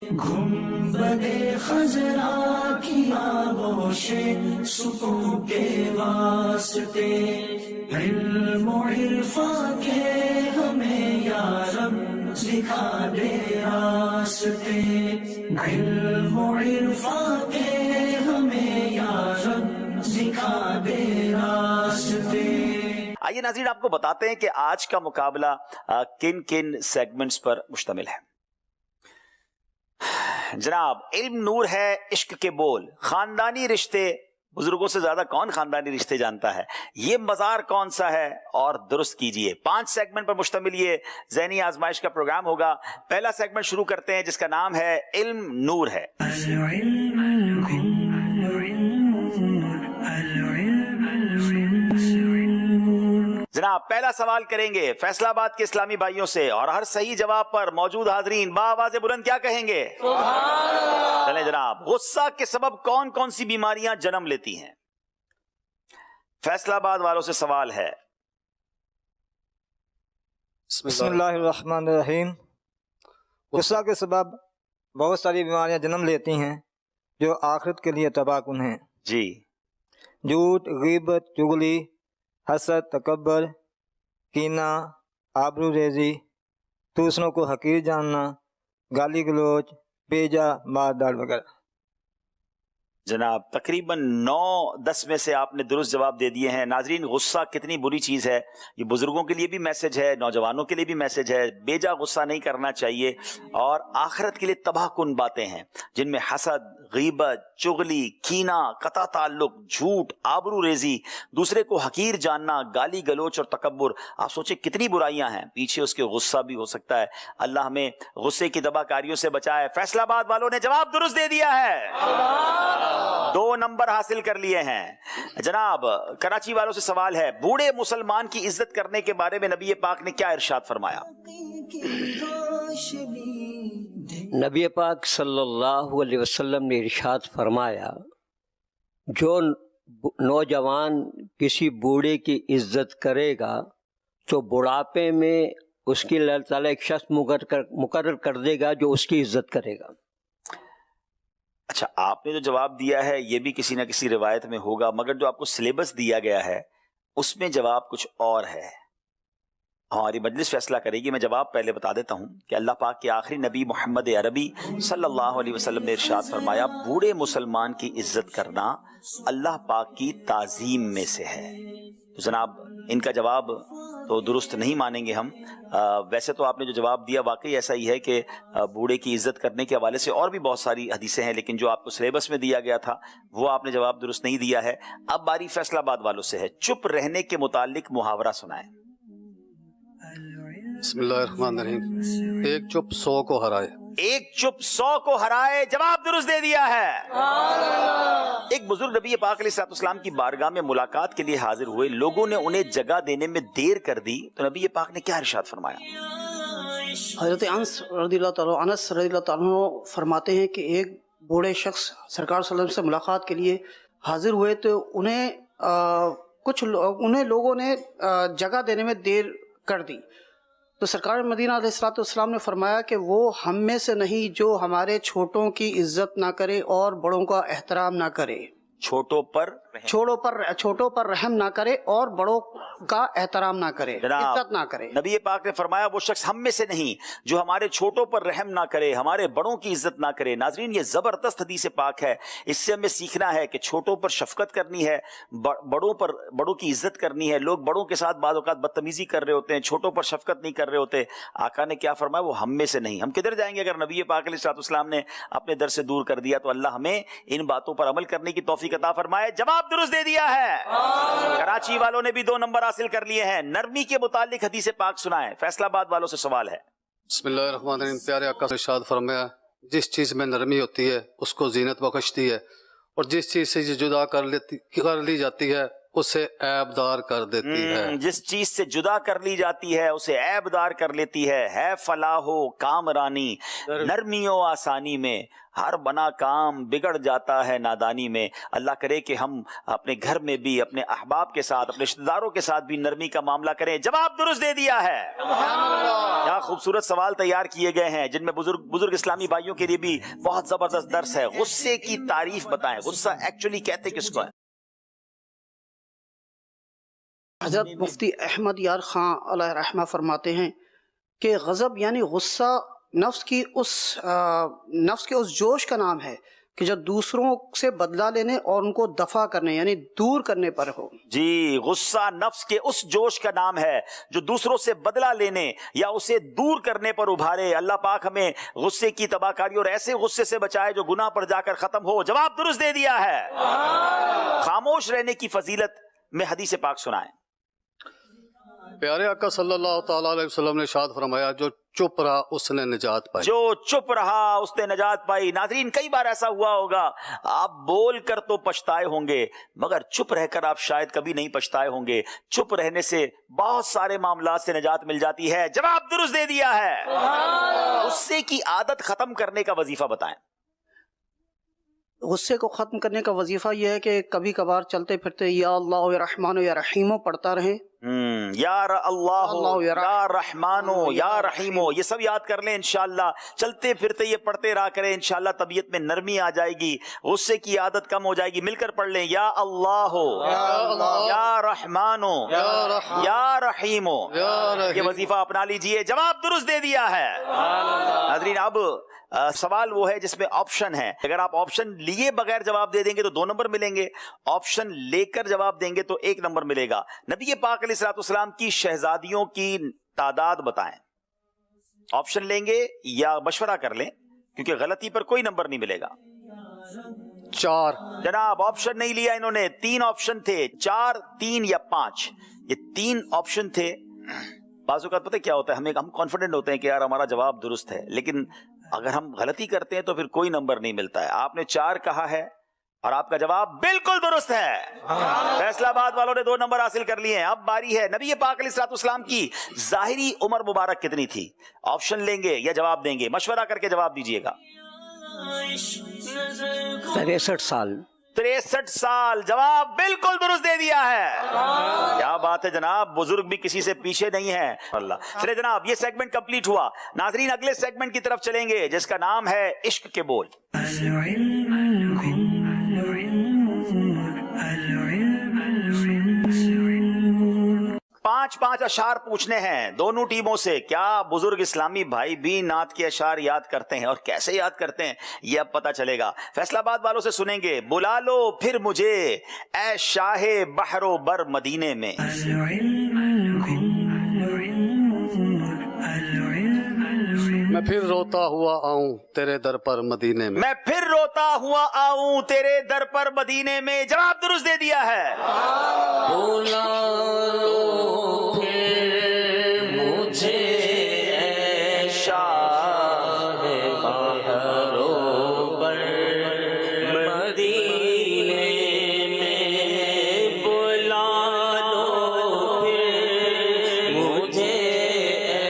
گنبدِ خضرا کی آغوش سکون کے واسطے، علم و عرفان کے ہمیں یا رب دکھا دے راستے، علم و عرفان کے ہمیں یا رب دکھا دے راستے۔ آئیے ناظرین، آپ کو بتاتے ہیں کہ آج کا مقابلہ کن کن سیگمنٹس پر مشتمل ہے۔ جناب، علم نور ہے، عشق کے بول، خاندانی رشتے، بزرگوں سے زیادہ کون خاندانی رشتے جانتا ہے، یہ مزار کون سا ہے، اور درست کیجئے۔ 5 سیگمنٹ پر مشتمل یہ ذہنی آزمائش کا پروگرام ہوگا۔ پہلا سیگمنٹ شروع کرتے ہیں جس کا نام ہے علم نور ہے۔ جناب، پہلا سوال کریں گے فیصلہ آباد کے اسلامی بھائیوں سے، اور ہر صحیح جواب پر موجود حاضرین بآواز بلند کیا کہیں گے؟ سبحان اللہ۔ چلیں جناب، غصہ کے سبب کون کون سی بیماریاں جنم لیتی ہیں؟ فیصلہ آباد والوں سے سوال ہے۔ بسم اللہ الرحمن الرحیم۔ غصہ کے سبب بہت ساری بیماریاں جنم لیتی ہیں جو آخرت کے لیے تباہ کن ہیں۔ جی۔ جھوٹ، غیبت، چغلی، حسد، تکبر، کینہ، آبرو ریزی، دوسروں کو حقیر جاننا، گالی گلوچ، بیجا ماردار وغیرہ۔ جناب، تقریباً 9-10 میں سے آپ نے درست جواب دے دیے ہیں۔ ناظرین، غصہ کتنی بری چیز ہے، یہ بزرگوں کے لیے بھی میسج ہے، نوجوانوں کے لیے بھی میسج ہے۔ بیجا غصہ نہیں کرنا چاہیے، اور آخرت کے لیے تباہ کن باتیں ہیں جن میں حسد، غیبت، چغلی، کینہ، قطع تعلق، جھوٹ، آبرو ریزی، دوسرے کو حقیر جاننا، گالی گلوچ اور تکبر۔ آپ سوچیں کتنی برائیاں ہیں، پیچھے اس کے غصہ بھی ہو سکتا ہے۔ اللہ ہمیں غصے کی تباہ کاریوں سے بچائے۔ فیصلہ آباد والوں نے جواب درست دے دیا ہے، 2 نمبر حاصل کر لیے ہیں۔ جناب، کراچی والوں سے سوال ہے، بوڑھے مسلمان کی عزت کرنے کے بارے میں نبی پاک نے کیا ارشاد فرمایا؟ نبی پاک صلی اللہ علیہ وسلم نے ارشاد فرمایا، جو نوجوان کسی بوڑھے کی عزت کرے گا تو بڑھاپے میں اس کی اللہ تعالیٰ ایک شخص مقرر کر دے گا جو اس کی عزت کرے گا۔ اچھا، آپ نے جو جواب دیا ہے یہ بھی کسی نہ کسی روایت میں ہوگا، مگر جو آپ کو سلیبس دیا گیا ہے اس میں جواب کچھ اور ہے۔ ہماری مجلس فیصلہ کرے گی۔ میں جواب پہلے بتا دیتا ہوں کہ اللہ پاک کے آخری نبی محمد عربی صلی اللہ علیہ وسلم نے ارشاد فرمایا، بوڑھے مسلمان کی عزت کرنا اللہ پاک کی تعظیم میں سے ہے۔ تو جناب، ان کا جواب تو درست نہیں مانیں گے ہم۔ ویسے تو آپ نے جو جواب دیا واقعی ایسا ہی ہے کہ بوڑھے کی عزت کرنے کے حوالے سے اور بھی بہت ساری حدیثیں ہیں، لیکن جو آپ کو سلیبس میں دیا گیا تھا وہ آپ نے جواب درست نہیں دیا ہے۔ اب باری فیصلہ آباد والوں سے ہے، چپ رہنے کے متعلق محاورہ سنائیں۔ بسم اللہ الرحمن الرحیم۔ ایک چپ 100 کو ہرائے۔ ایک چپ 100 کو ہرائے، جواب درست دے دیا ہے۔ ایک بزرگ نبی پاک علیہ السلام کی بارگاہ میں ملاقات کے لیے حاضر ہوئے، لوگوں نے انہیں جگہ دینے میں دیر کر دی تو نبی پاک نے کیا ارشاد فرمایا؟ حضرت انس رضی اللہ تعالیٰ عنہ فرماتے ہیں کہ ایک بوڑھے شخص سرکار صلی اللہ علیہ وسلم سے ملاقات کے لیے حاضر ہوئے تو انہیں لوگوں نے جگہ دینے میں دیر کر دی، تو سرکار مدینہ علیہ السلام نے فرمایا کہ وہ ہم میں سے نہیں جو ہمارے چھوٹوں کی عزت نہ کرے اور بڑوں کا احترام نہ کرے، چھوٹوں پر رحم نہ کرے اور بڑوں کا احترام نہ کرے، عزت نہ کرے۔ نبی پاک نے فرمایا وہ شخص ہم میں سے نہیں جو ہمارے چھوٹوں پر رحم نہ کرے، ہمارے بڑوں کی عزت نہ کرے۔ ناظرین، یہ زبردست حدیث پاک ہے، اس سے ہمیں سیکھنا ہے کہ چھوٹوں پر شفقت کرنی ہے، بڑوں کی عزت کرنی ہے۔ لوگ بڑوں کے ساتھ بعض اوقات بدتمیزی کر رہے ہوتے ہیں، چھوٹوں پر شفقت نہیں کر رہے ہوتے۔ آقا نے کیا فرمایا؟ وہ ہم میں سے نہیں۔ ہم کدھر جائیں گے اگر نبی پاک علیہ السلام نے اپنے در سے دور کر دیا؟ تو اللہ ہمیں ان باتوں پر عمل کرنے کی توفیق عطا فرمائے۔ جواب درست دے دیا ہے۔ کراچی والوں نے بھی 2 نمبر حاصل کر لیے ہیں۔ نرمی کے متعلق حدیث پاک سنائیں۔ فیصلہ آباد والوں سے سوال ہے۔ بسم اللہ الرحمن الرحیم۔ پیارے آقا سے ارشاد فرمایا، جس چیز میں نرمی ہوتی ہے اس کو زینت بخشتی ہے، اور جس چیز سے جدا کر لی جاتی ہے اسے عیبدار کر دیتی ہے. جس چیز سے جدا کر لی جاتی ہے اسے عیب دار کر لیتی ہے فلاح و کامرانی نرمی و آسانی میں، ہر بنا کام بگڑ جاتا ہے نادانی میں. اللہ کرے کہ ہم اپنے گھر میں بھی اپنے احباب کے ساتھ اپنے رشتہ داروں کے ساتھ بھی نرمی کا معاملہ کریں. جواب درست دے دیا ہے. یہاں خوبصورت سوال تیار کیے گئے ہیں جن میں بزرگ اسلامی بھائیوں کے لیے بھی بہت زبردست درس ہے. غصے کی تعریف بتائیں، غصہ ایکچولی کہتے کس کو ہے؟ حضرت مفتی احمد یار خان علیہ رحمہ فرماتے ہیں کہ غضب یعنی غصہ نفس کے اس جوش کا نام ہے کہ جو دوسروں سے بدلہ لینے اور ان کو دفع کرنے یعنی دور کرنے پر ہو. جی، غصہ نفس کے اس جوش کا نام ہے جو دوسروں سے بدلہ لینے یا اسے دور کرنے پر ابھارے. اللہ پاک ہمیں غصے کی تباہ کاری اور ایسے غصے سے بچائے جو گناہ پر جا کر ختم ہو. جواب درست دے دیا ہے. خاموش رہنے کی فضیلت میں حدیث پاک سنائیں. پیارے آقا صلی اللہ تعالیٰ علیہ وسلم نے ارشاد فرمایا جو چپ رہا اس نے نجات پائی. جو چپ رہا اس نے نجات پائی. ناظرین، کئی بار ایسا ہوا ہوگا آپ بول کر تو پچھتائے ہوں گے مگر چپ رہ کر آپ شاید کبھی نہیں پچھتائے ہوں گے. چپ رہنے سے بہت سارے معاملات سے نجات مل جاتی ہے. جواب درست دے دیا ہے. غصے کی عادت ختم کرنے کا وظیفہ بتائیں. غصے کو ختم کرنے کا وظیفہ یہ ہے کہ کبھی کبھار چلتے پھرتے یا اللہ یا رحمانو یا رحیمو پڑھتا رہیں. یا اللہ یا رحمانو یا رحیمو یہ سب یاد کر لیں. انشاءاللہ چلتے پھرتے یہ پڑھتے رہا کریں. انشاءاللہ طبیعت میں نرمی آ جائے گی، غصے کی عادت کم ہو جائے گی. مل کر پڑھ لیں یا اللہ یا رحمانو یا رحیمو. یہ وظیفہ اپنا لیجئے. جواب درست دے دیا ہے. ناظرین، اب سوال وہ ہے جس میں آپشن ہے. اگر آپ آپشن لیے بغیر جواب دے دیں گے تو 2 نمبر ملیں گے، آپشن لے کر جواب دیں گے تو 1 نمبر ملے گا. نبی پاک علیہ الصلوۃ والسلام کی شہزادیوں کی تعداد بتائیں. آپشن لیں گے یا مشورہ کر لیں کیونکہ غلطی پر کوئی نمبر نہیں ملے گا. 4. جناب آپشن نہیں لیا انہوں نے. 3 آپشن تھے، 4 3 یا 5. یہ 3 آپشن تھے. بعض اوقات پتہ کیا ہوتا ہے، ہم کانفیڈنٹ ہوتے ہیں کہ یار ہمارا جواب درست ہے، لیکن اگر ہم غلطی کرتے ہیں تو پھر کوئی نمبر نہیں ملتا ہے. آپ نے 4 کہا ہے اور آپ کا جواب بالکل درست ہے. فیصلہ آباد والوں نے 2 نمبر حاصل کر لیے ہیں. اب باری ہے نبی پاک علیہ الصلوۃ والسلام کی ظاہری عمر مبارک کتنی تھی. آپشن لیں گے یا جواب دیں گے؟ مشورہ کر کے جواب دیجیے گا. 63 سال. 63 سال. جواب بالکل درست دے دیا ہے. کیا بات ہے جناب، بزرگ بھی کسی سے پیچھے نہیں ہے. اللہ. چلے جناب، یہ سیگمنٹ کمپلیٹ ہوا. ناظرین، اگلے سیگمنٹ کی طرف چلیں گے جس کا نام ہے عشق کے بول. العلم 5 اشعار پوچھنے ہیں دونوں ٹیموں سے. کیا بزرگ اسلامی بھائی بھی نعت کے اشعار یاد کرتے ہیں اور کیسے یاد کرتے ہیں یہ اب پتہ چلے گا. فیصلہ آباد والوں سے سنیں گے. بلا لو پھر مجھے اے شاہ بحر و بر مدینے میں. میں پھر روتا ہوا آؤں تیرے در پر مدینے میں. میں پھر روتا ہوا آؤں تیرے در پر مدینے میں. جواب درست دے دیا ہے. بولا لو پھر مجھے اے شاہ بحر و بر مدینے میں. بلا لو پھر مجھے اے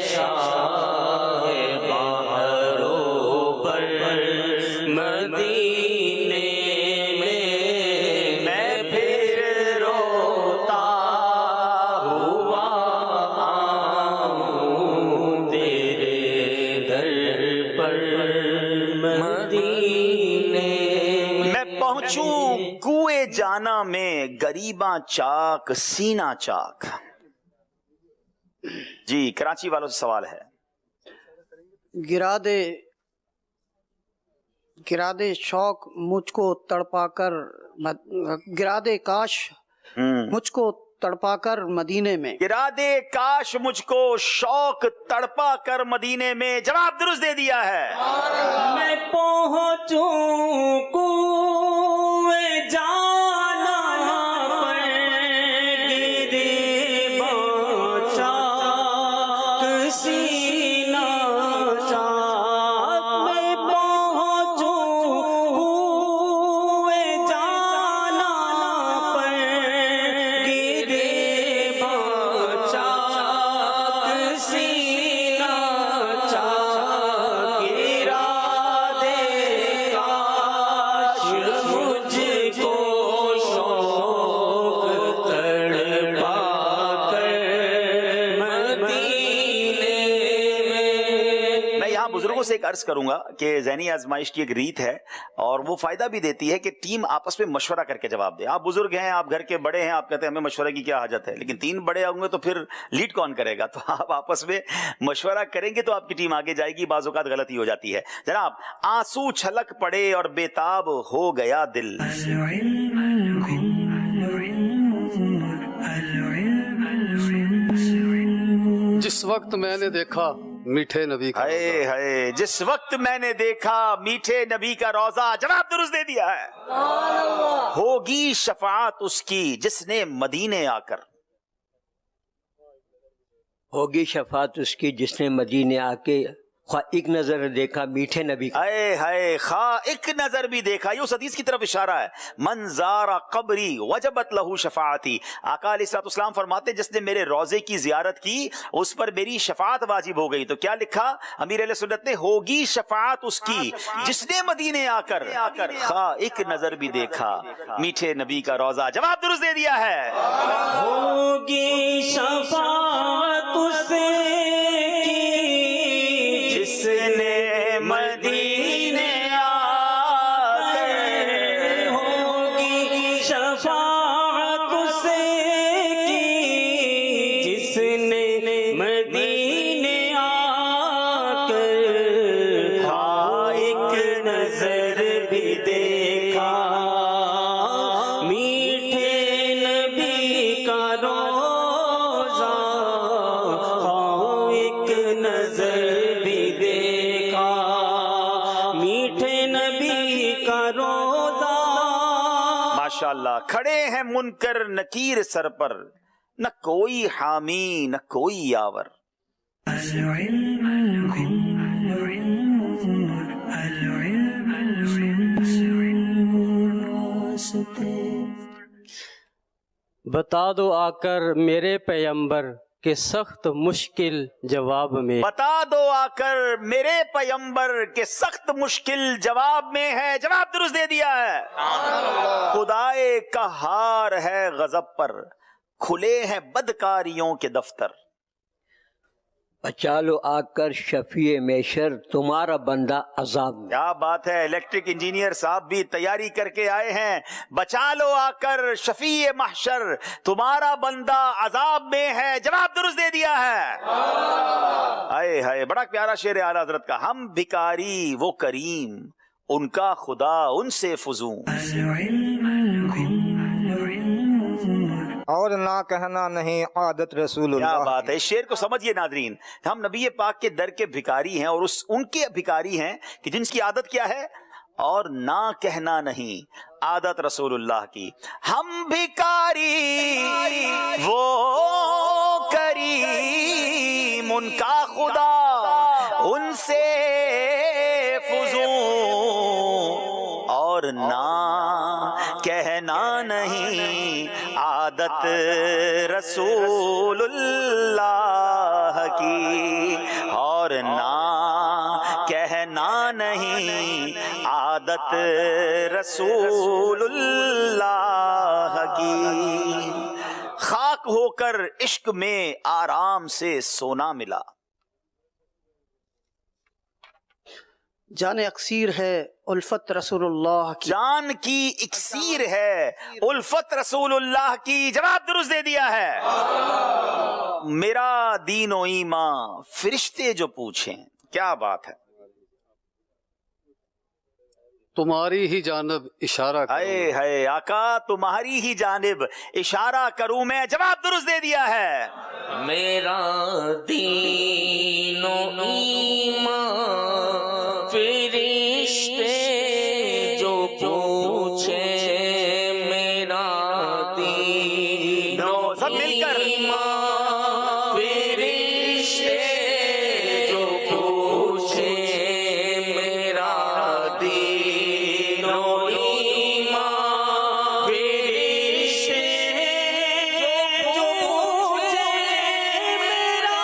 شاہ بحر و بر مدینے میں. میں پھر روتا ہوا آؤں تیرے در پر مدینے میں. میں پہنچوں کوئے جانا میں غریباں چاک سینہ چاک. جی، کراچی والوں سے سوال ہے. گرا دے شوق مجھ کو تڑپا کر گرا دے کاش مجھ کو تڑپا کر مدینے میں. گرا دے کاش مجھ کو شوق تڑپا کر مدینے میں. جواب درست دے دیا ہے. میں پہنچوں کوئے جانا پر غریباں چاک سینہ چاک. میں پہنچوں کوئے جانا پر بزرگوں سے ایک عرض کروں گا کہ ذہنی آزمائش کی ایک ریت ہے اور وہ فائدہ بھی دیتی ہے کہ ٹیم آپس میں مشورہ کر کے جواب دے. آپ بزرگ ہیں, آپ گھر کے بڑے ہیں, آپ کہتے ہیں ہمیں مشورے کی کیا حاجت ہے, لیکن 3 بڑے ہوں گے تو پھر لیڈ کون کرے گا؟ تو آپ آپس میں مشورہ کریں گے تو آپ کی ٹیم آگے جائے گی. بعض اوقات غلطی ہو جاتی ہے. جناب, آنسو چھلک پڑے اور بےتاب ہو گیا دل. جس وقت میں نے دیکھا میٹھے نبی کا ہائے روضہ، ہائے, جس وقت میں نے دیکھا میٹھے نبی کا روزہ. جواب درست دے دیا ہے. ہوگی شفاعت اس کی جس نے مدینے آ کر. ہوگی شفاعت اس کی جس نے مدینے آ کے خواہ ایک نظر دیکھا میٹھے نبی کا. اے ہائے, خواہ ایک نظر بھی دیکھا. یہ اس حدیث کی طرف اشارہ ہے. من زار قبری وجبت لہو شفاعتی. آقا علیہ الصلوۃ والسلام فرماتے ہیں جس نے میرے روضے کی زیارت کی اس پر میری شفاعت واجب ہو گئی. تو کیا لکھا امیر اہل سنت نے؟ ہوگی شفاعت اس کی جس نے مدینے آ کر خواہ ایک نظر بھی دیکھا میٹھے نبی کا روضہ. جواب درست دے دیا ہے. ہوگی شفاعت اس کی جس نے مدینے آ کر. ہوگی شفاعت اس کی جس نے مدینے آ کر ہاں ایک نظر بھی دیکھا میٹھے نبی کا روضہ. ہاں ایک نظر بھی دیکھا میٹھے نبی کا روضہ. ماشاءاللہ. کھڑے ہیں منکر نکیر سر پر, نہ کوئی حامی نہ کوئی یاور. بتا دو آ کر میرے پیمبر کے سخت مشکل جواب میں. بتا دو آ کر میرے پیمبر کے سخت مشکل جواب میں ہے. جواب درست دے دیا ہے. خدائے قہار ہے غضب پر, کھلے ہیں بدکاریوں کے دفتر. بچا لو آ کر شفیع محشر تمہارا بندہ عذاب میں. کیا بات ہے, الیکٹرک انجینئر صاحب بھی تیاری کر کے آئے ہیں. بچا لو آ کر شفیع محشر تمہارا بندہ عذاب میں ہے. جواب درست دے دیا ہے. آئے ہائے, بڑا پیارا شعر اعلیٰ حضرت کا. ہم بھکاری وہ کریم, ان کا خدا ان سے فزوں. اور نہ کہنا نہیں عادت رسول کیا اللہ بات ہے. اس شعر کو سمجھیے ناظرین, ہم نبی پاک کے در کے بھکاری ہیں اور ان کے بھکاری ہیں کہ جن کی عادت کیا ہے, اور نہ کہنا نہیں عادت رسول اللہ کی. ہم بھکاری وہ کریم, ان کا خدا ان سے فزوں, اور نہ کہنا نہیں عادت رسول اللہ کی, اور نہ کہنا نہیں عادت رسول اللہ کی. خاک ہو کر عشق میں آرام سے سونا ملا. جان اکثیر ہے الفت رسول اللہ کی. جان کی اکسیر ہے الفت رسول اللہ کی. جواب درست دے دیا ہے. میرا دین و ایمان فرشتے جو پوچھیں. کیا بات ہے. تمہاری ہی جانب اشارہ کروں. ہائے ہائے, آقا تمہاری ہی جانب اشارہ کروں میں. جواب درست دے دیا ہے. میرا دین و ایمان فرشتے جو پوچھے, میرا دین و سب مل کر. ایمان فرشتے جو پوچھے, میرا دین و ایمان فرشتے جو پوچھے, میرا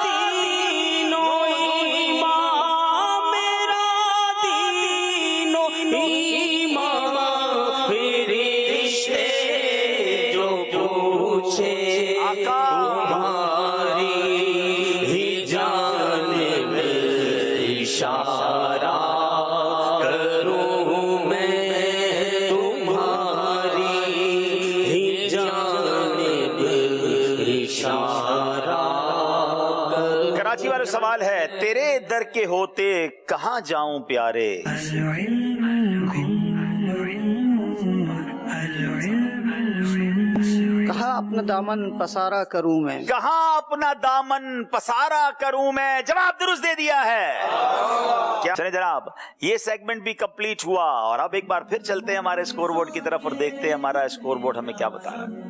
دین و ایمان, میرا دین کراچی والوں سوال ہے، تیرے در کے ہوتے کہاں جاؤں پیارے؟ کہاں اپنا دامن پسارا کروں میں، کہاں اپنا دامن پسارا کروں میں؟ جواب درست دے دیا ہے کیا؟ چلیں جناب، یہ سیگمنٹ بھی کمپلیٹ ہوا اور اب ایک بار پھر چلتے ہیں ہمارے اسکور بورڈ کی طرف اور دیکھتے ہیں ہمارا اسکور بورڈ ہمیں کیا بتا رہا ہے۔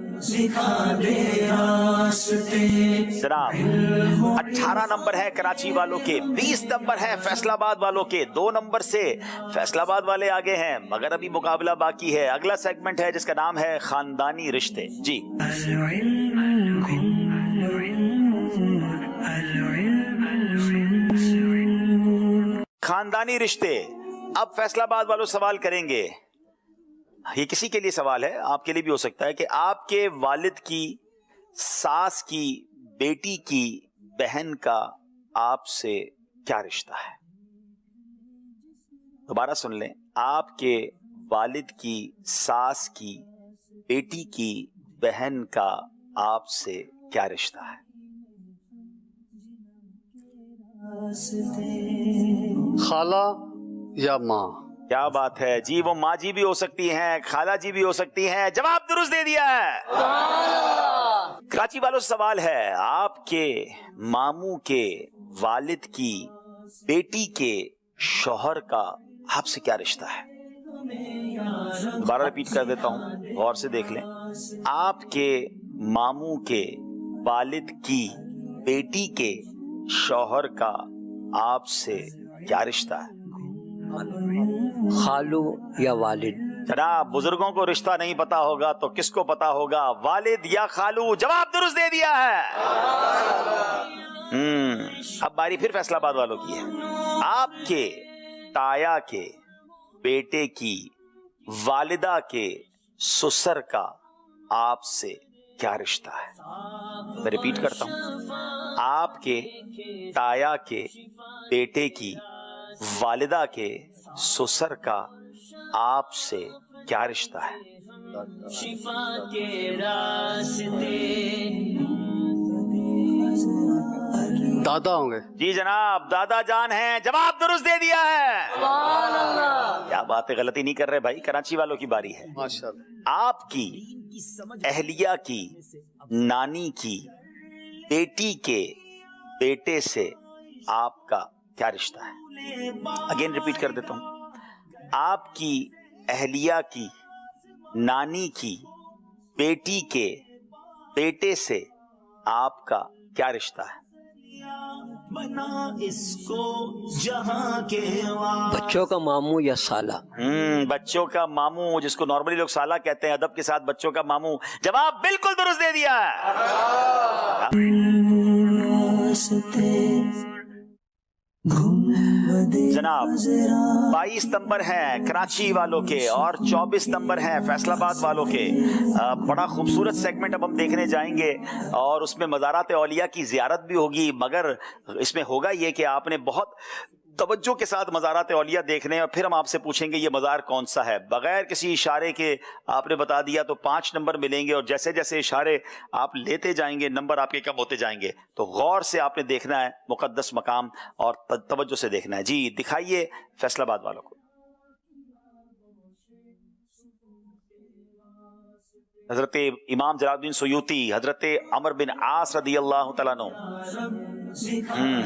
جناب 18 نمبر ہے کراچی والوں کے، 20 نمبر ہے فیصل آباد والوں کے، 2 نمبر سے فیصل آباد والے آگے ہیں مگر ابھی مقابلہ باقی ہے۔ اگلا سیگمنٹ ہے جس کا نام ہے خاندانی رشتے۔ جی خاندانی رشتے، اب فیصل آباد والوں سوال کریں گے۔ یہ کسی کے لیے سوال ہے، آپ کے لیے بھی ہو سکتا ہے کہ آپ کے والد کی ساس کی بیٹی کی بہن کا آپ سے کیا رشتہ ہے؟ دوبارہ سن لیں، آپ کے والد کی ساس کی بیٹی کی بہن کا آپ سے کیا رشتہ ہے؟ خالہ یا ماں؟ کیا بات ہے جی، وہ ماں جی بھی ہو سکتی ہیں، خالہ جی بھی ہو سکتی ہیں، جواب درست دے دیا ہے۔ کراچی والوں سے سوال ہے، آپ کے ماموں کے والد کی بیٹی کے شوہر کا آپ سے کیا رشتہ ہے؟ دوبارہ ریپیٹ کر دیتا ہوں، غور سے دیکھ لیں۔ آپ کے ماموں کے والد کی بیٹی کے شوہر کا آپ سے کیا رشتہ ہے؟ خالو یا والد؟ جناب بزرگوں کو رشتہ نہیں پتا ہوگا تو کس کو پتا ہوگا، والد یا خالو؟ جواب درست دے دیا ہے۔ اب باری پھر فیصل آباد والوں کی ہے۔ آپ کے تایا کے بیٹے کی والدہ کے سسر کا آپ سے کیا رشتہ ہے؟ میں ریپیٹ کرتا ہوں، آپ کے تایا کے بیٹے کی والدہ کے سسر کا آپ سے کیا رشتہ ہے؟ دادا ہوں گے؟ جی جناب، دادا جان ہیں، جواب درست دے دیا ہے۔ کیا بات ہے، غلطی نہیں کر رہے بھائی، کراچی والوں کی باری ہے۔ ماشاءاللہ۔ آپ کی اہلیہ کی نانی کی بیٹی کے بیٹے سے آپ کا کیا رشتہ ہے؟ اگین ریپیٹ کر دیتا ہوں، آپ کی اہلیہ کی نانی کی بیٹی کے بیٹے سے آپ کا کیا رشتہ ہے؟ بچوں کا ماموں یا سالہ؟ بچوں کا ماموں، جس کو نارملی لوگ سالہ کہتے ہیں، ادب کے ساتھ بچوں کا ماموں، جواب بالکل درست دے دیا ہے۔ جناب 22 نمبر ہیں کراچی والوں کے اور 24 نمبر ہیں فیصل آباد والوں کے۔ بڑا خوبصورت سیگمنٹ اب ہم دیکھنے جائیں گے اور اس میں مزارات اولیاء کی زیارت بھی ہوگی، مگر اس میں ہوگا یہ کہ آپ نے بہت توجہ کے ساتھ مزارات اولیاء دیکھنے اور پھر ہم آپ سے پوچھیں گے یہ مزار کون سا ہے۔ بغیر کسی اشارے کے آپ نے بتا دیا تو 5 نمبر ملیں گے اور جیسے جیسے اشارے آپ لیتے جائیں گے نمبر آپ کے کم ہوتے جائیں گے، تو غور سے آپ نے دیکھنا ہے مقدس مقام اور توجہ سے دیکھنا ہے۔ جی دکھائیے فیصل آباد والوں کو۔ حضرت امام جلال الدین سیوطی، حضرت عمر بن عاص رضی اللہ تعالیٰ عنہ،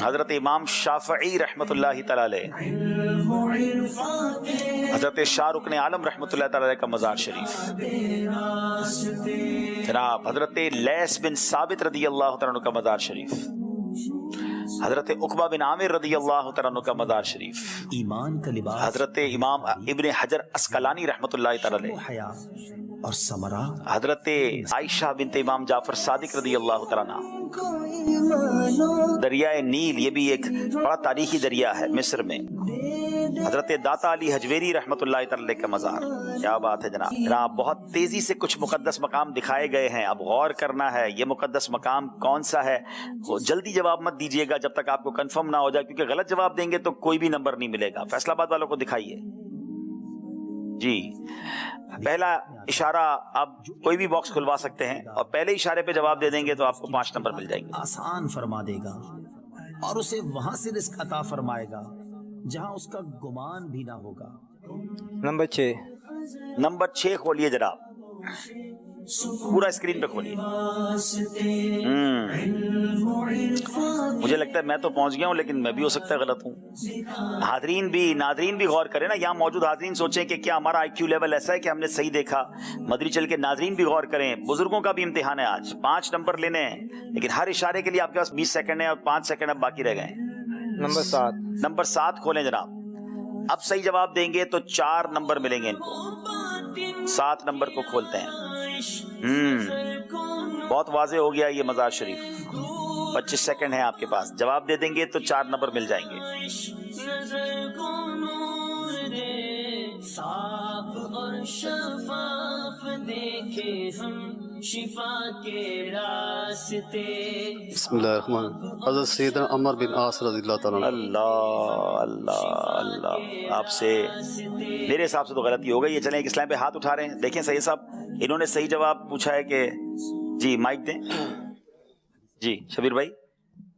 حضرت امام شافعی رحمۃ اللہ تعالیٰ علیہ، حضرت شاہ رکن عالم رحمۃ اللہ تعالیٰ علیہ کا مزار شریف، جناب حضرت لیث بن ثابت رضی اللہ تعالیٰ عنہ کا مزار شریف، حضرت عقبہ بن عامر رضی اللہ تعالیٰ عنہ کا مزار شریف، ایمان کا لباس، حضرت امام ابن حجر اسقلانی رحمۃ اللہ تعالیٰ علیہ، حیا اور ثمرہ، حضرت عائشہ بنت امام جعفر صادق رضی اللہ تعالیٰ عنہ، دریائے نیل، یہ بھی ایک بڑا تاریخی دریا ہے مصر میں، حضرت داتا علی حجویری رحمۃ اللہ تعالی کا مزار۔ کیا بات ہے جناب، جناب بہت تیزی سے کچھ مقدس مقام دکھائے گئے ہیں، اب غور کرنا ہے یہ مقدس مقام کون سا ہے۔ وہ جلدی جواب مت دیجیے گا جب تک آپ کو کنفرم نہ ہو جائے، کیونکہ غلط جواب دیں گے تو کوئی بھی نمبر نہیں ملے گا۔ فیصل آباد والوں کو دکھائیے جی، پہلا اشارہ آپ کوئی بھی باکس کھلوا سکتے ہیں اور پہلے اشارے پہ جواب دے دیں گے تو آپ کو 5 نمبر مل جائیں گے۔ آسان فرما دے گا، اور اسے وہاں سے رزق عطا فرمائے گا جہاں اس کا گمان بھی نہ ہوگا۔ نمبر 6، نمبر 6 کھولیے جناب، پورا اسکرین پہ کھولیے۔ مجھے لگتا ہے میں تو پہنچ گیا ہوں، لیکن میں بھی ہو سکتا ہے غلط ہوں۔ حاضرین بھی، ناظرین بھی غور کریں نا، یہاں موجود حاضرین سوچیں کہ کیا ہمارا IQ لیول ایسا ہے کہ ہم نے صحیح دیکھا۔ مدری چل کے ناظرین بھی غور کریں، بزرگوں کا بھی امتحان ہے آج، 5 نمبر لینے ہیں، لیکن ہر اشارے کے لیے آپ کے پاس 20 سیکنڈ ہے اور 5 سیکنڈ اب باقی رہ گئے۔ نمبر 7، نمبر 7 کھولیں جناب، اب صحیح جواب دیں گے تو 4 نمبر ملیں گے ان کو۔ 7 نمبر کو کھولتے ہیں۔ بہت واضح ہو گیا یہ مزار شریف۔ 25 سیکنڈ ہیں آپ کے پاس، جواب دے دیں گے تو 4 نمبر مل جائیں گے۔ صاف اور شفاف دیکھے ہم شفا کے راستے۔ بسم اللہ الرحمن الرحیم۔ حضرت سیدنا عمر بن عاص رضی اللہ تعالیٰ عنہ۔ اللہ اللہ اللہ، آپ سے میرے حساب سے تو غلطی ہو گئی ہے۔ چلیں ایک اسلام پہ ہاتھ اٹھا رہے ہیں، دیکھیں صحیح صاحب، انہوں نے صحیح جواب پوچھا ہے کہ جی مائک دیں جی، شبیر بھائی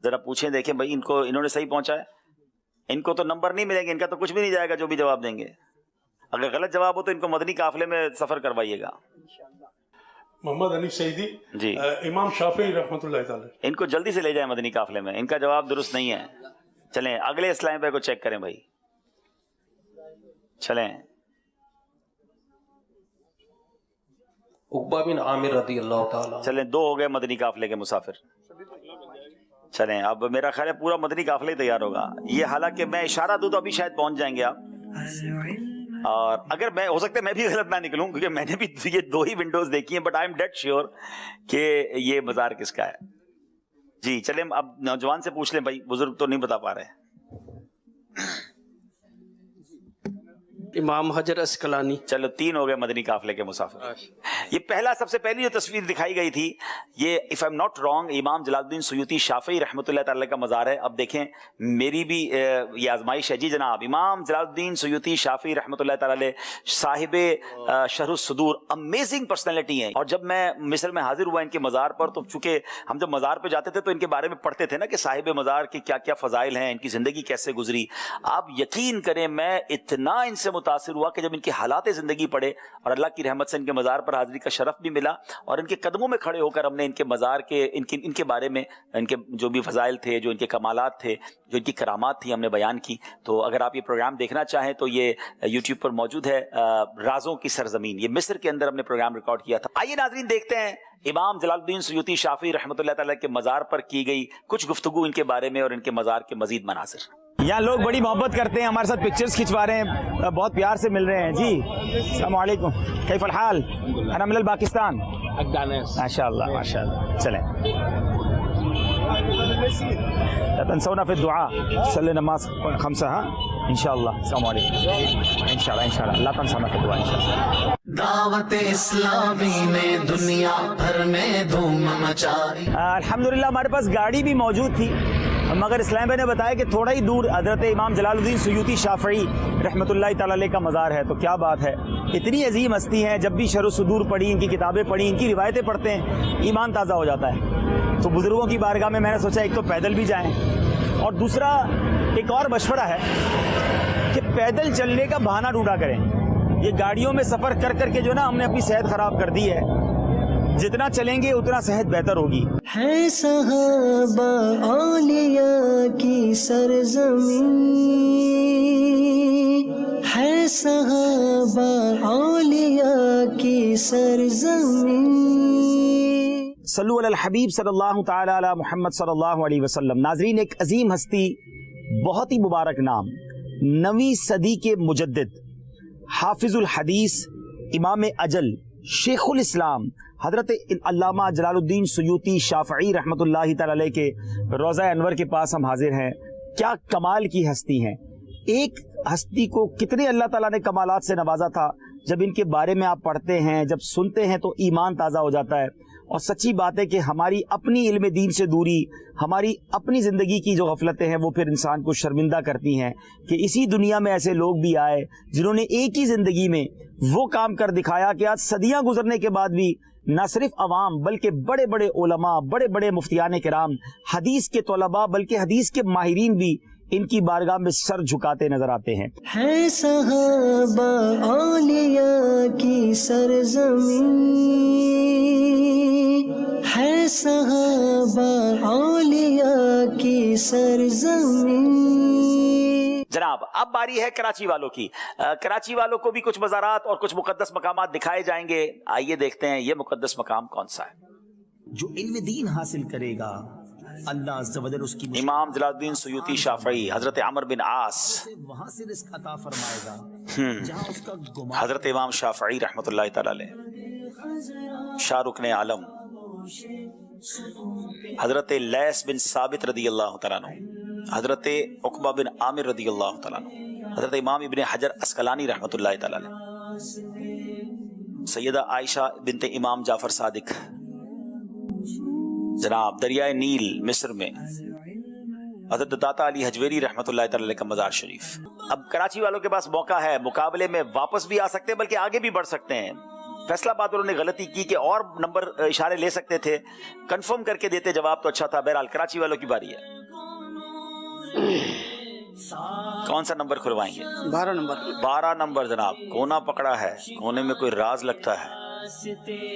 ذرا پوچھیں، دیکھیں بھائی ان کو، انہوں نے صحیح پہنچا ہے، ان کو تو نمبر نہیں ملیں گے، ان کا تو کچھ بھی نہیں جائے گا جو بھی جواب دیں گے۔ اگر غلط جواب ہو تو ان کو مدنی قافلے میں سفر کروائیے گا۔ محمد علی سعیدی جی، امام شافعی رحمۃ اللہ تعالی، ان کو جلدی سے لے جائیں مدنی قافلے میں، ان کا جواب درست نہیں ہے۔ چلیں اگلے اسلام پہ کو چیک کریں بھائی، چلیں۔ عقبہ بن عامر رضی اللہ تعالیٰ۔ چلیں 2 ہو گئے مدنی قافلے کے مسافر۔ چلیں اب میرا خیال ہے پورا مدنی قافلہ ہی تیار ہوگا یہ، حالانکہ میں اشارہ دوں تو ابھی شاید پہنچ جائیں گے آپ، اور اگر میں، ہو سکتا ہے میں بھی غلط نہ نکلوں کیونکہ میں نے بھی یہ 2 ہی ونڈوز دیکھی ہیں، but I am dead sure کہ یہ مزار کس کا ہے۔ جی چلیں اب نوجوان سے پوچھ لیں بھائی، بزرگ تو نہیں بتا پا رہے۔ امام حجر اسقلانی۔ چلو 3 ہو گئے مدنی قافلے کے مسافر۔ یہ پہلا، سب سے پہلی جو تصویر دکھائی گئی تھی، یہ if I am not wrong امام جلال الدین سیوطی شافعی رحمۃ اللہ تعالی کا مزار ہے۔ اب دیکھیں میری بھی یہ آزمائش ہے۔ جی جناب، امام جلال الدین سیوطی شافعی رحمۃ اللہ تعالی صاحب شرح الصدور، امیزنگ پرسنالٹی ہیں، اور جب میں مصر میں حاضر ہوا ان کے مزار پر، تو چونکہ ہم جب مزار پہ جاتے تھے تو ان کے بارے میں پڑھتے تھے نا کہ صاحب مزار کے کیا کیا فضائل ہیں، ان کی زندگی کیسے گزری۔ آپ یقین کریں میں اتنا ان سے متاثر ہوا کہ جب ان کے حالات زندگی پڑھے اور اللہ کی رحمت سے ان کے مزار پر حاضری کا شرف بھی ملا، اور ان کے قدموں میں کھڑے ہو کر ہم نے ان کے مزار کے ان کے بارے میں، ان کے جو بھی فضائل تھے، جو ان کے کمالات تھے، جو ان کی کرامات تھی، ہم نے بیان کی۔ تو اگر آپ یہ پروگرام دیکھنا چاہیں تو یہ یوٹیوب پر موجود ہے، رازوں کی سرزمین، یہ مصر کے اندر ہم نے پروگرام ریکارڈ کیا تھا۔ آئیے ناظرین دیکھتے ہیں امام جلال الدین سیوطی شافعی رحمۃ اللہ تعالیٰ کے مزار پر کی گئی کچھ گفتگو ان کے بارے میں اور ان کے مزار کے مزید مناظر۔ یہاں لوگ بڑی محبت کرتے ہیں، ہمارے ساتھ پکچرز کھنچوا رہے ہیں، بہت پیار سے مل رہے ہیں۔ جی السلام علیکم، کیف الحال؟ انا من الپاکستان، ماشاء اللہ ماشاء اللہ۔ چلیں لا تنسونا في الدعاء، صلی نماز 5 انشاءاللہ۔ السلام علیکم، انشاءاللہ لا تنسونا في الدعاء انشاءاللہ۔ دعوت اسلامی نے دنیا بھر میں دھوم مچائی۔ الحمدللہ ہمارے پاس گاڑی بھی موجود تھی، مگر اسلام بھائی نے بتایا کہ تھوڑا ہی دور حضرت امام جلال الدین سیوطی شافعی رحمۃ اللہ تعالی علیہ کا مزار ہے۔ تو کیا بات ہے، اتنی عظیم ہستی ہیں، جب بھی شرح الصدور پڑھی، ان کی کتابیں پڑھی، ان کی روایتیں پڑھتے ہیں، ایمان تازہ ہو جاتا ہے۔ تو بزرگوں کی بارگاہ میں نے سوچا ایک تو پیدل بھی جائیں، اور دوسرا ایک اور مشورہ ہے کہ پیدل چلنے کا بہانہ ڈھونڈا کریں۔ یہ گاڑیوں میں سفر کر کر کے جو نا ہم نے اپنی صحت خراب کر دی ہے، جتنا چلیں گے اتنا صحت بہتر ہوگی۔ ہے صحابہ اولیاء کی سرزمین، ہے صحابہ اولیاء کی سرزمین۔ صلو علی الحبیب صلی اللہ تعالی علی محمد صلی اللہ علیہ وسلم۔ ناظرین، ایک عظیم ہستی، بہت ہی مبارک نام، 9ویں صدی کے مجدد، حافظ الحدیث، امام اجل، شیخ الاسلام حضرت علامہ جلال الدین سیوطی شافعی رحمۃ اللہ تعالی علیہ کے روضہ انور کے پاس ہم حاضر ہیں۔ کیا کمال کی ہستی ہیں، ایک ہستی کو کتنے اللہ تعالیٰ نے کمالات سے نوازا تھا۔ جب ان کے بارے میں آپ پڑھتے ہیں، جب سنتے ہیں تو ایمان تازہ ہو جاتا ہے۔ اور سچی بات ہے کہ ہماری اپنی علم دین سے دوری، ہماری اپنی زندگی کی جو غفلتیں ہیں وہ پھر انسان کو شرمندہ کرتی ہیں کہ اسی دنیا میں ایسے لوگ بھی آئے جنہوں نے ایک ہی زندگی میں وہ کام کر دکھایا کہ آج صدیاں گزرنے کے بعد بھی نہ صرف عوام بلکہ بڑے بڑے علماء، بڑے بڑے مفتیان کرام، حدیث کے طلباء بلکہ حدیث کے ماہرین بھی ان کی بارگاہ میں سر جھکاتے نظر آتے ہیں۔ ہے صحابہ اولیاء کی سرزمین، ہے صحابہ اولیاء کی سرزمین۔ جناب اب باری ہے کراچی والوں کی۔ کراچی والوں کو بھی کچھ مزارات اور کچھ مقدس مقامات دکھائے جائیں گے۔ آئیے دیکھتے ہیں یہ مقدس مقام کون سا ہے۔ جو علم دین حاصل کرے گا اللہ عز و جل اس کی امام جلال الدین سیوطی شافعی، حضرت عمر بن عاص، وہاں سے رزق عطا فرمائے گا جہاں اس کا گمان۔ حضرت امام شافعی رحمۃ اللہ تعالی علیہ، شاہ رکن عالم حضرت لیث بن ثابت رضی اللہ تعالیٰ عنہ، حضرت عقبہ بن عامر رضی اللہ تعالیٰ عنہ، حضرت امام ابن حجر عسقلانی رحمۃ اللہ تعالی علیہ، سیدہ عائشہ بنت امام جعفر صادق، جناب دریائے نیل مصر میں حضرت داتا علی حجویری رحمۃ اللہ تعالی علیہ کا مزار شریف۔ اب کراچی والوں کے پاس موقع ہے، مقابلے میں واپس بھی آ سکتے ہیں بلکہ آگے بھی بڑھ سکتے ہیں۔ فیصلہ باد انہوں نے غلطی کی کہ اور نمبر اشارے لے سکتے تھے، کنفرم کر کے دیتے جواب تو اچھا تھا۔ بہرحال کراچی والوں کی باری ہے، کون سا نمبر کھلوائیں گے؟ 12 نمبر۔ 12 نمبر جناب، کونا پکڑا ہے، کونے میں کوئی راز لگتا ہے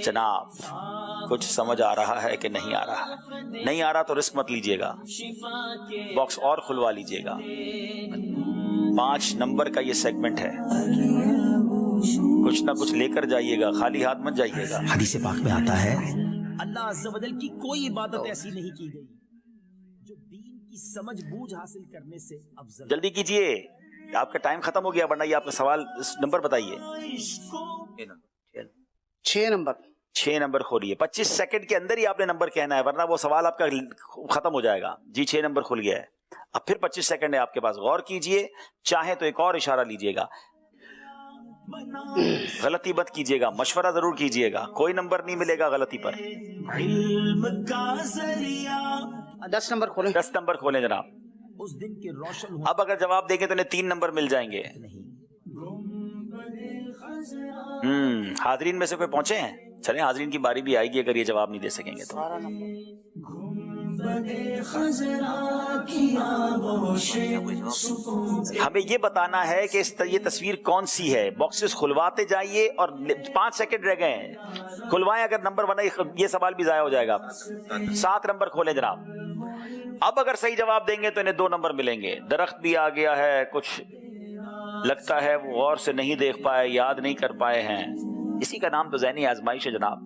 جناب۔ کچھ سمجھ آ رہا ہے کہ نہیں آ رہا؟ نہیں آ رہا تو رسک مت لیجئے گا، باکس اور کھلوا لیجئے گا۔ 5 نمبر کا یہ سیگمنٹ ہے، کچھ نہ کچھ لے کر جائیے گا، خالی ہاتھ مت جائیے گا۔ حدیث پاک میں آتا ہے اللہ عز و جل کی کوئی عبادت ایسی نہیں کی گئی جو دین کی سمجھ بوجھ حاصل کرنے سے افضل۔ جلدی کیجئے، آپ کا ٹائم ختم ہو گیا، ورنہ یہ آپ کا سوال نمبر بتائیے۔ 6 نمبر۔ 6 نمبر کھولیے، 25 سیکنڈ کے اندر ہی آپ نے نمبر کہنا ہے ورنہ وہ سوال آپ کا ختم ہو جائے گا۔ جی 6 نمبر کھل گیا ہے، اب پھر 25 سیکنڈ ہے آپ کے پاس، غور کیجئے، چاہیں تو ایک اور اشارہ لیجئے گا، غلطی مت کیجئے گا، مشورہ ضرور کیجئے گا، کوئی نمبر نہیں ملے گا غلطی پر۔ 10 نمبر کھولیں۔ 10 نمبر کھولیں جناب۔ اس دن کے روشن اب اگر جواب دیں گے تو انہیں 3 نمبر مل جائیں گے۔ حاضرین میں سے کوئی پہنچے ہیں؟ چلیں حاضرین کی باری بھی آئے گی اگر یہ جواب نہیں دے سکیں گے تو۔ ہمیں یہ بتانا ہے کہ یہ تصویر کون سی ہے۔ باکسز کھلواتے جائیے اور 5 سیکنڈ رہ گئے ہیں، کھلوائیں اگر نمبر ورنہ یہ سوال بھی ضائع ہو جائے گا۔ 7 نمبر کھولیں جناب۔ اب اگر صحیح جواب دیں گے تو انہیں 2 نمبر ملیں گے۔ درخت بھی آ گیا ہے، کچھ لگتا ہے وہ غور سے نہیں دیکھ پائے، یاد نہیں کر پائے ہیں، اسی کا نام تو ذہنی آزمائش ہے جناب۔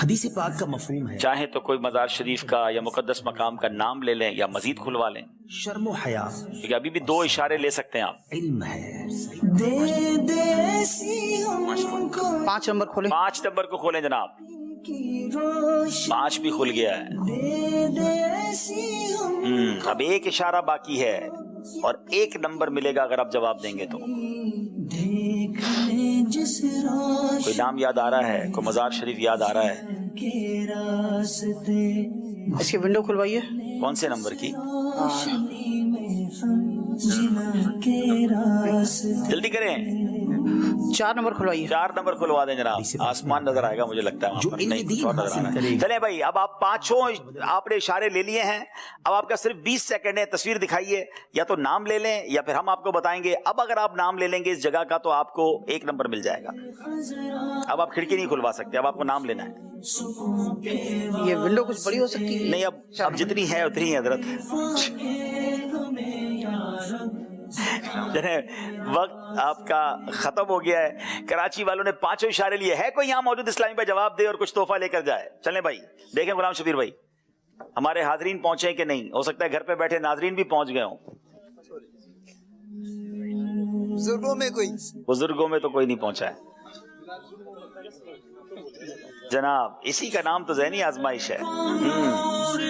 حدیث پاک کا مفہوم ہے چاہیں تو کوئی مزار شریف کا یا مقدس مقام کا نام لے لیں یا مزید کھلوا لیں، شرم و حیا، کیونکہ ابھی بھی 2 اشارے لے سکتے ہیں آپ۔ علم ہے۔ 5 نمبر کھولیں۔ 5 نمبر کو کھولیں جناب۔ 5 بھی کھل گیا ہے۔ اب 1 اشارہ باقی ہے اور 1 نمبر ملے گا اگر آپ جواب دیں گے تو۔ کوئی نام یاد آ رہا ہے؟ کوئی مزار شریف یاد آ رہا ہے؟ اس کی ونڈو کھلوائیے۔ کون سے نمبر کی؟ جلدی کریں۔ 4 نمبر کھلوائیے۔ 4 نمبر کھلوا دیں جناب، آسمان نظر آئے گا مجھے لگتا ہے وہاں پر، نہیں کچھ اور نظر آ رہا ہے۔ چلیں بھائی، اب آپ 5 آپ نے اشارے لے لیے ہیں، اب آپ کا صرف 20 سیکنڈ ہے۔ تصویر دکھائیے، یا تو نام لے لیں یا پھر ہم آپ کو بتائیں گے۔ اب اگر آپ نام لے لیں گے اس جگہ کا تو آپ کو 1 نمبر مل جائے گا۔ اب آپ کھڑکی نہیں کھلوا سکتے، اب آپ کو نام لینا ہے۔ یہ ونڈو کچھ بڑی ہو سکتی ہے؟ نہیں، اب جتنی ہے اتنی ہے حضرت۔ وقت آپ کا ختم ہو گیا ہے۔ کراچی والوں نے 5 اشارے لیے۔ ہے کوئی یہاں موجود اسلامی بھائی جواب دے اور کچھ تحفہ لے کر جائے؟ چلیں بھائی دیکھیں غلام شبیر بھائی ہمارے حاضرین پہنچے کہ نہیں؟ ہو سکتا ہے گھر پہ بیٹھے ناظرین بھی پہنچ گئے ہوں۔ بزرگوں میں تو کوئی نہیں پہنچا ہے جناب، اسی کا نام تو ذہنی آزمائش ہے۔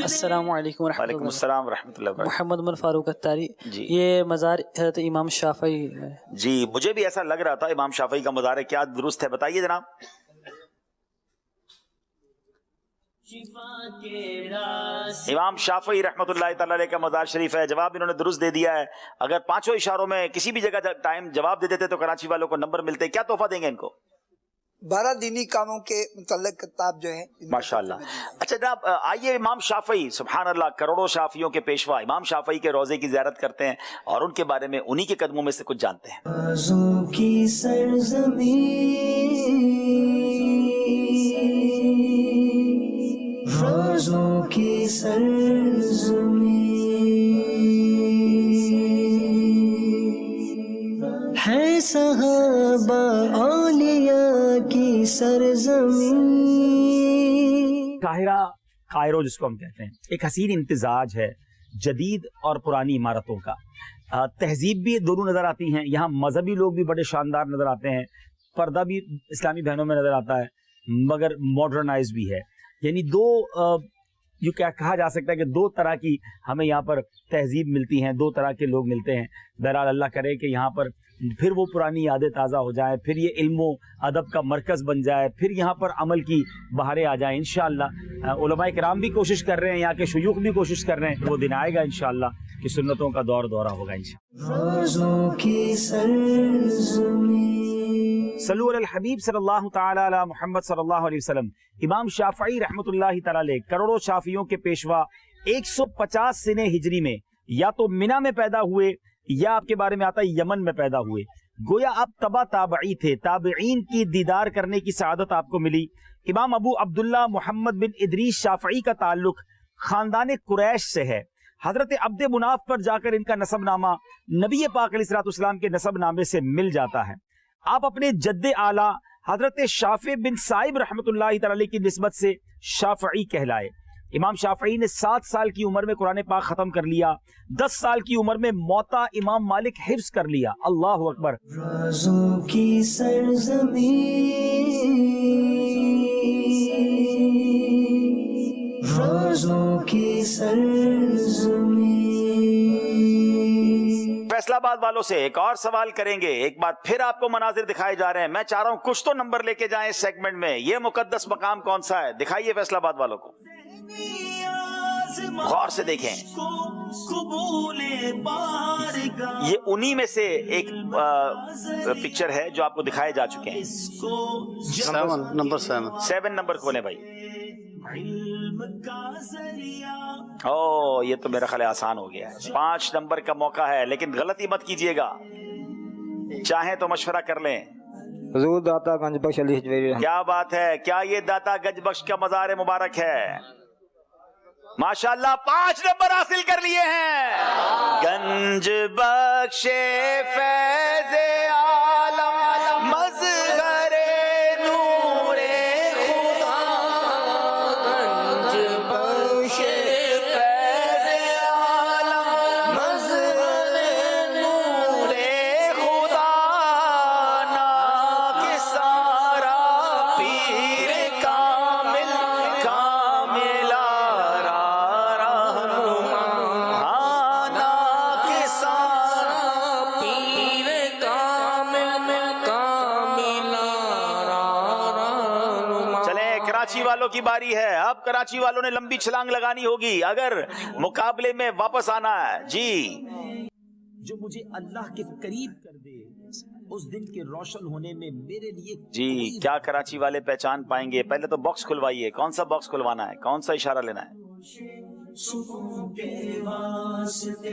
السلام علیکم ورحمۃ وعلیکم السلام ورحمۃ اللہ وبرکاتہ۔ محمد بن فاروق اتاری، جی یہ مزار حضرت امام شافعی ہے۔ جی مجھے بھی ایسا لگ رہا تھا امام شافعی کا مزار ہے، کیا درست ہے بتائیے جناب۔ امام شافعی رحمۃ اللہ تعالی علیہ کا مزار شریف ہے. جواب انہوں نے درست دے دیا ہے. اگر پانچوں اشاروں میں کسی بھی جگہ ٹائم جواب دے دیتے تو کراچی والوں کو نمبر ملتے. کیا تحفہ دیں گے ان کو؟ 12 دینی کاموں کے متعلق کتاب جو ہیں. ماشاءاللہ. اچھا جناب آئیے امام شافعی سبحان اللہ کروڑوں شافعیوں کے پیشوا امام شافعی کے روزے کی زیارت کرتے ہیں اور ان کے بارے میں انہی کے قدموں میں سے کچھ جانتے ہیں. رازوں کی سرزمین، رازوں کی سرزمین ہے، صحابہ اولیاء کی سرزمین. قاہرہ جس کو ہم کہتے ہیں ایک حسین امتزاج ہے جدید اور پرانی عمارتوں کا. تہذیب بھی دونوں نظر آتی ہیں. یہاں مذہبی لوگ بھی بڑے شاندار نظر آتے ہیں. پردہ بھی اسلامی بہنوں میں نظر آتا ہے مگر ماڈرنائز بھی ہے. یعنی دو جو کیا کہا جا سکتا ہے کہ دو طرح کی ہمیں یہاں پر تہذیب ملتی ہیں، دو طرح کے لوگ ملتے ہیں. بہرحال اللہ کرے کہ یہاں پر پھر وہ پرانی یادیں تازہ ہو جائیں، پھر یہ علم و ادب کا مرکز بن جائے، پھر یہاں پر عمل کی بہاریں آ جائیں انشاءاللہ. علماء کرام بھی کوشش کر رہے ہیں، یہاں کے شیوخ بھی کوشش کر رہے ہیں. وہ دن آئے گا انشاءاللہ کہ سنتوں کا دور دورہ ہوگا انشاءاللہ. رازوں کی سرزمین. صلو علی الحبیب صلی اللہ تعالی علی محمد صلی اللہ علیہ وسلم. امام شافعی رحمۃ اللہ تعالی علیہ کروڑوں شافعیوں کے پیشوا 150 سنہ ہجری میں یا تو منا میں پیدا ہوئے یا آپ کے بارے میں آتا ہے یمن میں پیدا ہوئے. گویا آپ تبع تابعی تھے، تابعین کی دیدار کرنے کی سعادت آپ کو ملی. امام ابو عبداللہ محمد بن ادریس شافعی کا تعلق خاندان قریش سے ہے. حضرت عبد مناف پر جا کر ان کا نسب نامہ نبی پاک علیہ الصلوۃ والسلام کے نسب نامے سے مل جاتا ہے. آپ اپنے جد اعلیٰ حضرت شافع بن صائب رحمۃ اللہ تعالی کی نسبت سے شافعی کہلائے. امام شافعی نے 7 سال کی عمر میں قرآن پاک ختم کر لیا، 10 سال کی عمر میں موطا امام مالک حفظ کر لیا. اللہ اکبر. رازوں کی سرزمین، رازوں کی سرزمین. فیصلہ آباد والوں سے ایک اور سوال کریں گے. ایک بار پھر آپ کو مناظر دکھائے جا رہے ہیں. میں چاہ رہا ہوں کچھ تو نمبر لے کے جائیں اس سیگمنٹ میں. یہ مقدس مقام کون سا ہے؟ دکھائیے فیصلہ آباد والوں کو. غور سے دیکھیں. یہ انہی میں سے ایک پکچر ہے جو آپ کو دکھائے جا چکے ہیں. 7 نمبر کھولیں بھائی. یہ تو میرا خیال آسان ہو گیا ہے. 5 نمبر کا موقع ہے لیکن غلطی مت کیجیے گا. چاہیں تو مشورہ کر لیں. حضور داتا گنج بخش علی حجویری. کیا بات ہے. کیا یہ داتا گنج بخش کا مزار مبارک ہے؟ ماشاءاللہ 5 نمبر حاصل کر لیے ہیں. گنج بخش فیض عالم مظہر نور خدا، گنج بخش فیض عالم مظہر نور خدا، نا کے سارا پیر کامل کامل والوں کی باری ہے. اب کراچی والوں نے لمبی چھلانگ لگانی ہوگی اگر مقابلے میں واپس آنا ہے. جی جو مجھے اللہ کے قریب کر دے اس دن کے روشن ہونے میں میرے لیے. جی کیا کراچی والے پہچان پائیں گے؟ پہلے تو باکس کھلوائیے. کون سا باکس کھلوانا ہے؟ کون سا اشارہ لینا ہے؟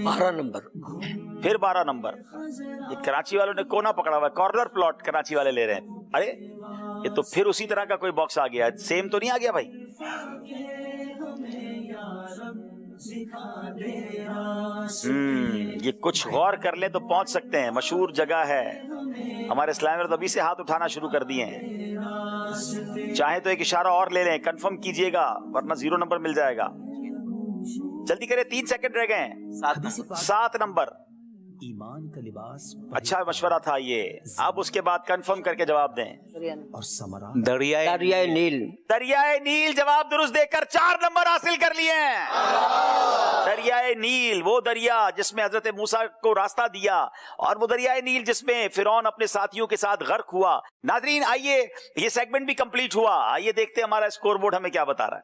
12 نمبر. پھر 12 نمبر. یہ کراچی والوں نے کونا پکڑا ہوا ہے. کارنر پلاٹ کراچی والے لے رہے ہیں. ارے یہ تو پھر اسی طرح کا کوئی باکس آ گیا. سیم تو نہیں آ گیا بھائی؟ یہ کچھ غور کر لیں تو پہنچ سکتے ہیں. مشہور جگہ ہے. ہمارے اسلامی تو ابھی سے ہاتھ اٹھانا شروع کر دیے ہیں. چاہے تو ایک اشارہ اور لے لیں. کنفرم کیجئے گا ورنہ 0 نمبر مل جائے گا. جلدی کریں. 3 سیکنڈ رہ گئے ہیں. 7 نمبر. ایمان کا لباس. اچھا مشورہ تھا یہ. آپ اس کے بعد کنفرم کر کے جواب دیں. اور ثمرہ دریائے نیل. دریائے نیل. جواب درست دے کر 4 نمبر حاصل کر لیے ہیں. دریائے نیل وہ دریا جس میں حضرت موسیٰ کو راستہ دیا اور وہ دریائے نیل جس میں فرعون اپنے ساتھیوں کے ساتھ غرق ہوا. ناظرین آئیے یہ سیگمنٹ بھی کمپلیٹ ہوا. آئیے دیکھتے ہیں ہمارا اسکور بورڈ ہمیں کیا بتا رہا ہے.